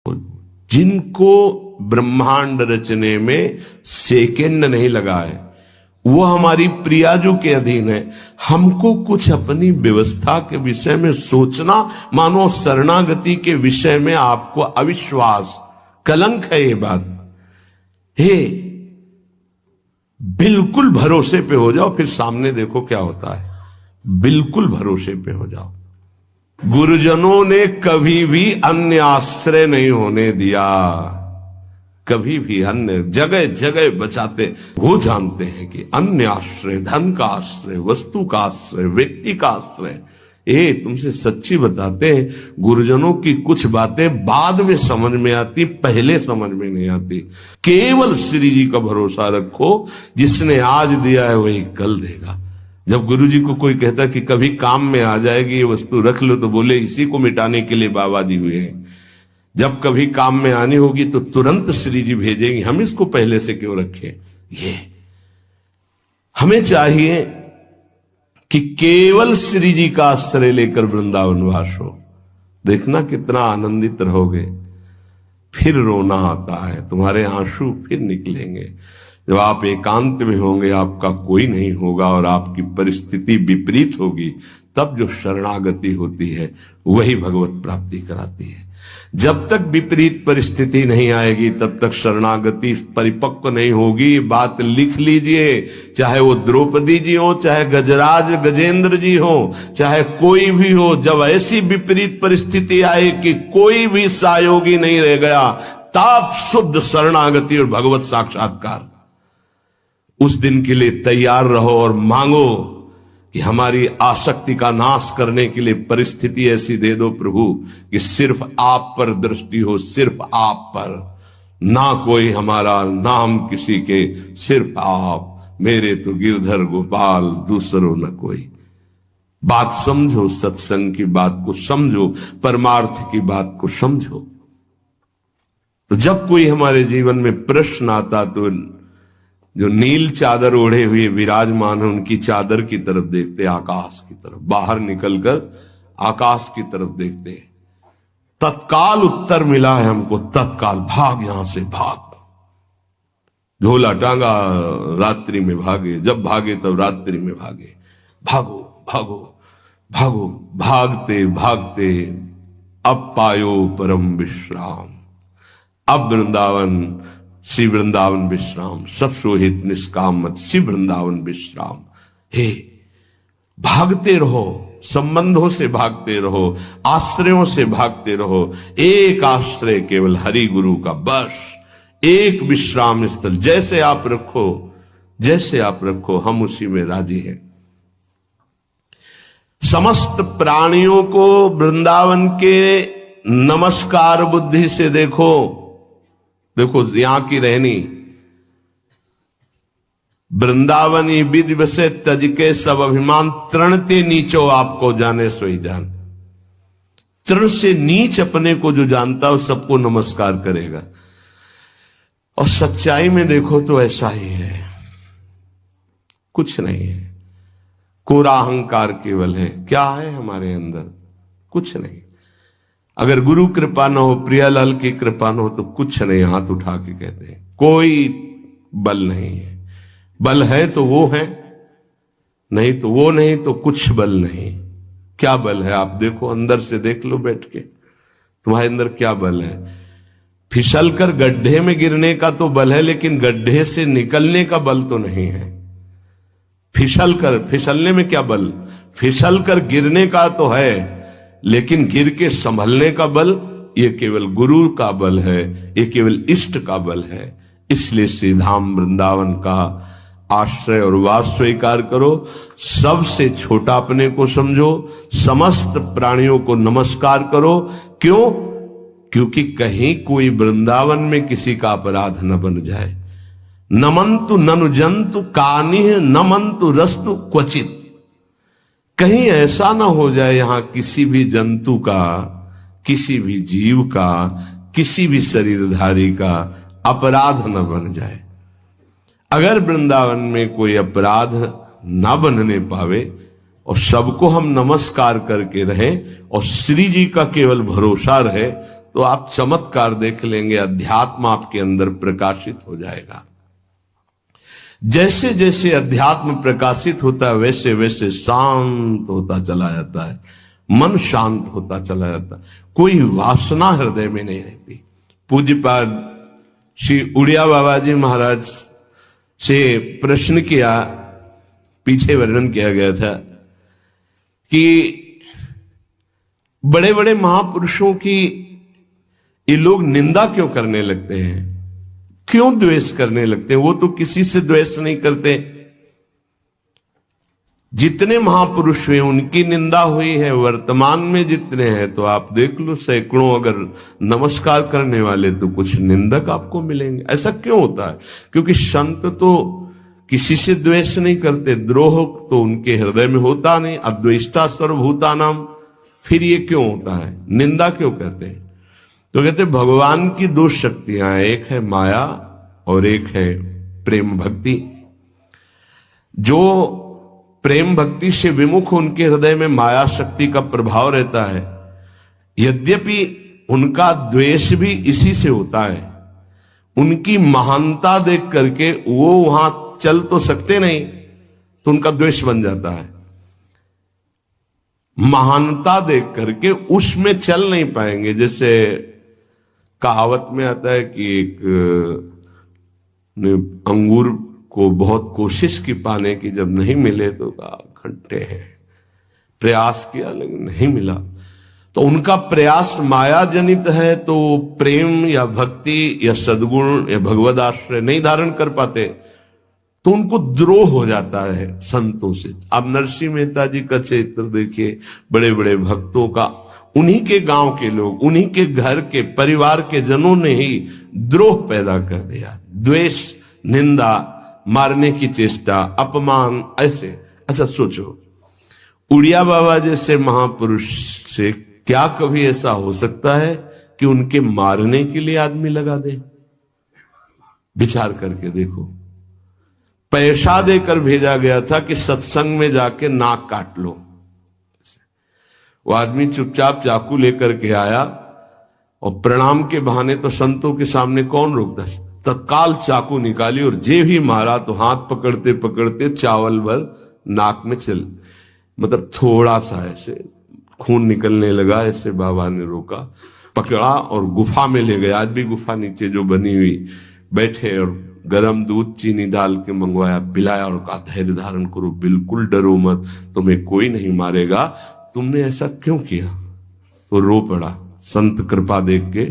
जिनको ब्रह्मांड रचने में सेकंड नहीं लगा है, वो हमारी प्रियाजू के अधीन है। हमको कुछ अपनी व्यवस्था के विषय में सोचना, मानो शरणागति के विषय में आपको अविश्वास, कलंक है ये बात। हे, बिल्कुल भरोसे पे हो जाओ, फिर सामने देखो क्या होता है। बिल्कुल भरोसे पे हो जाओ। गुरुजनों ने कभी भी अन्य आश्रय नहीं होने दिया, कभी भी अन्य जगह जगह बचाते। वो जानते हैं कि अन्य आश्रय, धन का आश्रय, वस्तु का आश्रय, व्यक्ति का आश्रय, ये तुमसे सच्ची बताते हैं, गुरुजनों की कुछ बातें बाद में समझ में आती, पहले समझ में नहीं आती। केवल श्री जी का भरोसा रखो, जिसने आज दिया है वही कल देगा। जब गुरु जी को कोई कहता कि कभी काम में आ जाएगी ये वस्तु, रख लो, तो बोले इसी को मिटाने के लिए बाबा जी हुए हैं। जब कभी काम में आनी होगी तो तुरंत श्री जी भेजेंगे, हम इसको पहले से क्यों रखें। ये हमें चाहिए कि केवल श्री जी का आश्रय लेकर वृंदावन वास हो। देखना कितना आनंदित रहोगे। फिर रोना आता है, तुम्हारे आंसू फिर निकलेंगे। जब आप एकांत में होंगे, आपका कोई नहीं होगा और आपकी परिस्थिति विपरीत होगी, तब जो शरणागति होती है वही भगवत प्राप्ति कराती है। जब तक विपरीत परिस्थिति नहीं आएगी तब तक शरणागति परिपक्व नहीं होगी। बात लिख लीजिए, चाहे वो द्रौपदी जी हो, चाहे गजराज गजेंद्र जी हो, चाहे कोई भी हो, जब ऐसी विपरीत परिस्थिति आए कि कोई भी सहयोगी नहीं रह गया, तब शुद्ध शरणागति और भगवत साक्षात्कार। उस दिन के लिए तैयार रहो और मांगो कि हमारी आसक्ति का नाश करने के लिए परिस्थिति ऐसी दे दो प्रभु कि सिर्फ आप पर दृष्टि हो, सिर्फ आप पर, ना कोई हमारा, ना हम किसी के, सिर्फ आप। मेरे तो गिरधर गोपाल, दूसरों न कोई। बात समझो, सत्संग की बात को समझो, परमार्थ की बात को समझो। तो जब कोई हमारे जीवन में प्रश्न आता तो जो नील चादर ओढ़े हुए विराजमान है, उनकी चादर की तरफ देखते, आकाश की तरफ, बाहर निकलकर आकाश की तरफ देखते। तत्काल उत्तर मिला है हमको, तत्काल भाग, यहां से भाग। झोला टांगा, रात्रि में भागे, जब भागे तब रात्रि में भागे। भागो भागो भागो, भागते भागते अब पायो परम विश्राम। अब वृंदावन, श्री वृंदावन विश्राम, सब सोहित निष्काम मत, श्री वृंदावन विश्राम। हे, भागते रहो, संबंधों से भागते रहो, आश्रयों से भागते रहो। एक आश्रय केवल हरि गुरु का, बस एक विश्राम स्थल। जैसे आप रखो, जैसे आप रखो, हम उसी में राजी हैं। समस्त प्राणियों को वृंदावन के नमस्कार बुद्धि से देखो। देखो यहां की रहनी, वृंदावनी विधि बसे तज के सब अभिमान, तृणते नीचो आपको जाने सोई जान। तृण से नीच अपने को जो जानता है सबको नमस्कार करेगा। और सच्चाई में देखो तो ऐसा ही है, कुछ नहीं है। कोरा अहंकार केवल है। क्या है हमारे अंदर? कुछ नहीं। अगर गुरु कृपा न हो, प्रियालाल की कृपा न हो, तो कुछ नहीं। हाथ उठा के कहते हैं कोई बल नहीं है। बल है तो वो है, नहीं तो वो नहीं, तो कुछ बल नहीं। क्या बल है? आप देखो, अंदर से देख लो बैठ के, तुम्हारे अंदर क्या बल है। फिसल कर गड्ढे में गिरने का तो बल है, लेकिन गड्ढे से निकलने का बल तो नहीं है। फिसलने में क्या बल? फिसल कर गिरने का तो है, लेकिन गिर के संभलने का बल, ये केवल गुरु का बल है, ये केवल इष्ट का बल है। इसलिए श्री धाम वृंदावन का आश्रय और वास स्वीकार करो। सबसे छोटा अपने को समझो, समस्त प्राणियों को नमस्कार करो। क्यों? क्योंकि कहीं कोई वृंदावन में किसी का अपराध न बन जाए। नमंतु ननु जंतु कानिह नमंतु रस्तु क्वचित। कहीं ऐसा ना हो जाए यहां किसी भी जंतु का, किसी भी जीव का, किसी भी शरीरधारी का अपराध न बन जाए। अगर वृंदावन में कोई अपराध ना बनने पावे और सबको हम नमस्कार करके रहें और श्री जी का केवल भरोसा रहे, तो आप चमत्कार देख लेंगे, अध्यात्म आपके अंदर प्रकाशित हो जाएगा। जैसे जैसे अध्यात्म प्रकाशित होता है वैसे वैसे शांत होता चला जाता है, मन शांत होता चला जाता है, कोई वासना हृदय में नहीं रहती। पूज्यपाद श्री उड़िया बाबा जी महाराज से प्रश्न किया, पीछे वर्णन किया गया था कि बड़े बड़े महापुरुषों की ये लोग निंदा क्यों करने लगते हैं, क्यों द्वेष करने लगते हैं? वो तो किसी से द्वेष नहीं करते। जितने महापुरुष हुए उनकी निंदा हुई है, वर्तमान में जितने हैं तो आप देख लो सैकड़ों अगर नमस्कार करने वाले तो कुछ निंदक आपको मिलेंगे। ऐसा क्यों होता है? क्योंकि संत तो किसी से द्वेष नहीं करते, द्रोह तो उनके हृदय में होता नहीं, अद्वेष्टा सर्वभूतानाम। फिर ये क्यों होता है, निंदा क्यों करते हैं? तो कहते भगवान की दो शक्तियां हैं, एक है माया और एक है प्रेम भक्ति। जो प्रेम भक्ति से विमुख उनके हृदय में माया शक्ति का प्रभाव रहता है, यद्यपि उनका द्वेष भी इसी से होता है। उनकी महानता देख करके वो वहां चल तो सकते नहीं, तो उनका द्वेष बन जाता है। महानता देख करके उसमें चल नहीं पाएंगे। जैसे कहावत में आता है कि एक अंगूर को बहुत कोशिश की पाने की, जब नहीं मिले तो घंटे हैं, प्रयास किया लेकिन नहीं मिला। तो उनका प्रयास माया जनित है, तो प्रेम या भक्ति या सद्गुण या भगवद आश्रय नहीं धारण कर पाते, तो उनको द्रोह हो जाता है संतों से। आप नरसिंह मेहता जी का चरित्र देखिए, बड़े बड़े भक्तों का, उन्हीं के गांव के लोग, उन्हीं के घर के परिवार के जनों ने ही द्रोह पैदा कर दिया। द्वेष, निंदा, मारने की चेष्टा, अपमान, ऐसे। अच्छा सोचो, उड़िया बाबा जैसे महापुरुष से क्या कभी ऐसा हो सकता है कि उनके मारने के लिए आदमी लगा दे? विचार करके देखो। पैसा देकर भेजा गया था कि सत्संग में जाके नाक काट लो। वो आदमी चुपचाप चाकू लेकर के आया और प्रणाम के बहाने तो संतों के सामने कौन रोकता, तत्काल चाकू निकाली और जे भी मारा तो हाथ पकड़ते पकड़ते चावल भर नाक में चल, मतलब थोड़ा सा ऐसे खून निकलने लगा। ऐसे बाबा ने रोका, पकड़ा और गुफा में ले गए। आज भी गुफा नीचे जो बनी हुई, बैठे और गरम दूध चीनी डाल के मंगवाया, पिलाया और कहा धैर्य धारण करो, बिल्कुल डरो मत, तुम्हें कोई नहीं मारेगा, तुमने ऐसा क्यों किया? तो रो पड़ा संत कृपा देख के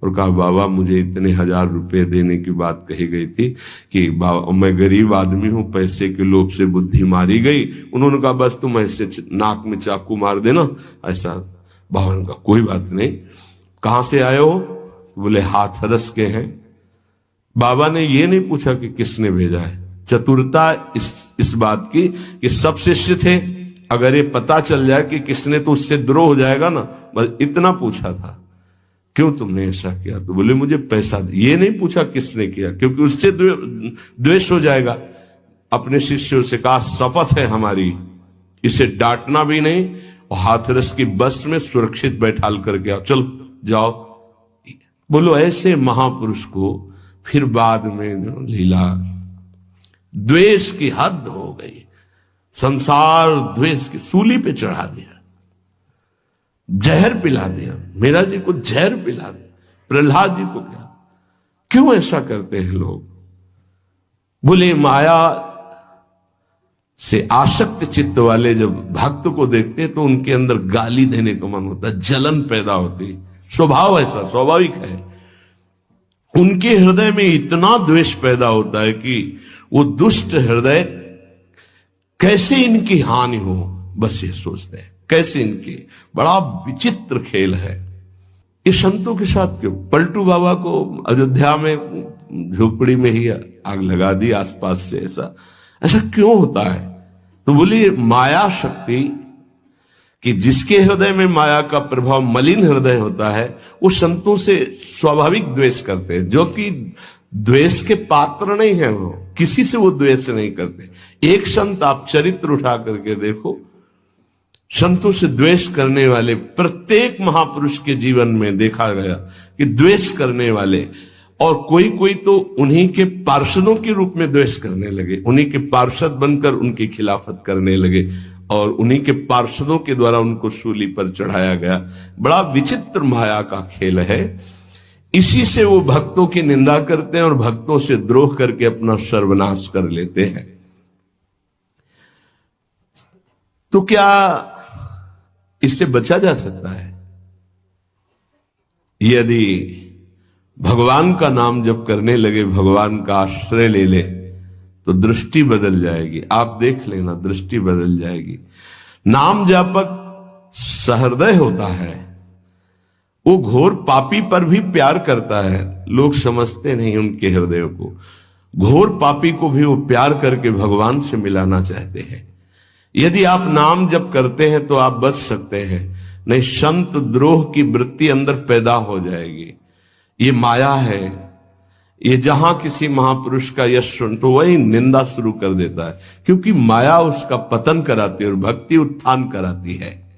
और कहा बाबा मुझे इतने 1000 रुपए देने की बात कही गई थी कि बाबा मैं गरीब आदमी हूं, पैसे के लोभ से बुद्धि मारी गई। उन्होंने कहा बस तुम ऐसे नाक में चाकू मार देना। ऐसा बाबा ने कहा कोई बात नहीं। कहां से आए हो? बोले हाथरस के हैं। बाबा ने ये नहीं पूछा कि किसने भेजा है। चतुरता इस बात की कि सब शिष्य थे, अगर ये पता चल जाए कि किसने तो उससे द्रोह हो जाएगा ना, बस इतना पूछा था क्यों तुमने ऐसा किया? तो बोले मुझे पैसा दे। ये नहीं पूछा किसने किया, क्योंकि उससे द्वेष हो जाएगा। अपने शिष्यों से कहा शपथ है हमारी, इसे डांटना भी नहीं और हाथरस की बस में सुरक्षित बैठाल करके आओ, चलो जाओ। बोलो ऐसे महापुरुष को फिर बाद में लीला, द्वेष की हद हो गई, संसार द्वेष की सूली पे चढ़ा दिया, जहर पिला दिया। मीरा जी को जहर पिला दिया, प्रहलाद जी को क्या? क्यों ऐसा करते हैं लोग? बोले माया से आसक्त चित्त वाले जब भक्त को देखते तो उनके अंदर गाली देने का मन होता, जलन पैदा होती, स्वभाव ऐसा स्वाभाविक है। उनके हृदय में इतना द्वेष पैदा होता है कि वो दुष्ट हृदय कैसे इनकी हानि हो, बस ये सोचते हैं कैसे इनकी। बड़ा विचित्र खेल है ये संतों के साथ। क्यों? पलटू बाबा को अयोध्या में झोपड़ी में ही आग लगा दी आसपास से, ऐसा क्यों होता है? तो बोलिए माया शक्ति कि जिसके हृदय में माया का प्रभाव, मलिन हृदय होता है, वो संतों से स्वाभाविक द्वेष करते हैं, जो कि द्वेष के पात्र नहीं है। वो किसी से वो द्वेष नहीं करते। एक संत आप चरित्र उठा करके देखो, संतों से द्वेष करने वाले प्रत्येक महापुरुष के जीवन में देखा गया कि द्वेष करने वाले, और कोई कोई तो उन्हीं के पार्षदों के रूप में द्वेष करने लगे, उन्हीं के पार्षद बनकर उनकी खिलाफत करने लगे और उन्हीं के पार्षदों के द्वारा उनको सूली पर चढ़ाया गया। बड़ा विचित्र माया का खेल है। इसी से वो भक्तों की निंदा करते हैं और भक्तों से द्रोह करके अपना सर्वनाश कर लेते हैं। तो क्या इससे बचा जा सकता है? यदि भगवान का नाम जप करने लगे, भगवान का आश्रय ले ले, तो दृष्टि बदल जाएगी। आप देख लेना, दृष्टि बदल जाएगी। नाम जापक सहृदय होता है, वो घोर पापी पर भी प्यार करता है। लोग समझते नहीं उनके हृदय को। घोर पापी को भी वो प्यार करके भगवान से मिलाना चाहते हैं। यदि आप नाम जप करते हैं तो आप बच सकते हैं, नहीं संत द्रोह की वृत्ति अंदर पैदा हो जाएगी। ये माया है। ये जहां किसी महापुरुष का यश सुन तो वही निंदा शुरू कर देता है, क्योंकि माया उसका पतन कराती है और भक्ति उत्थान कराती है।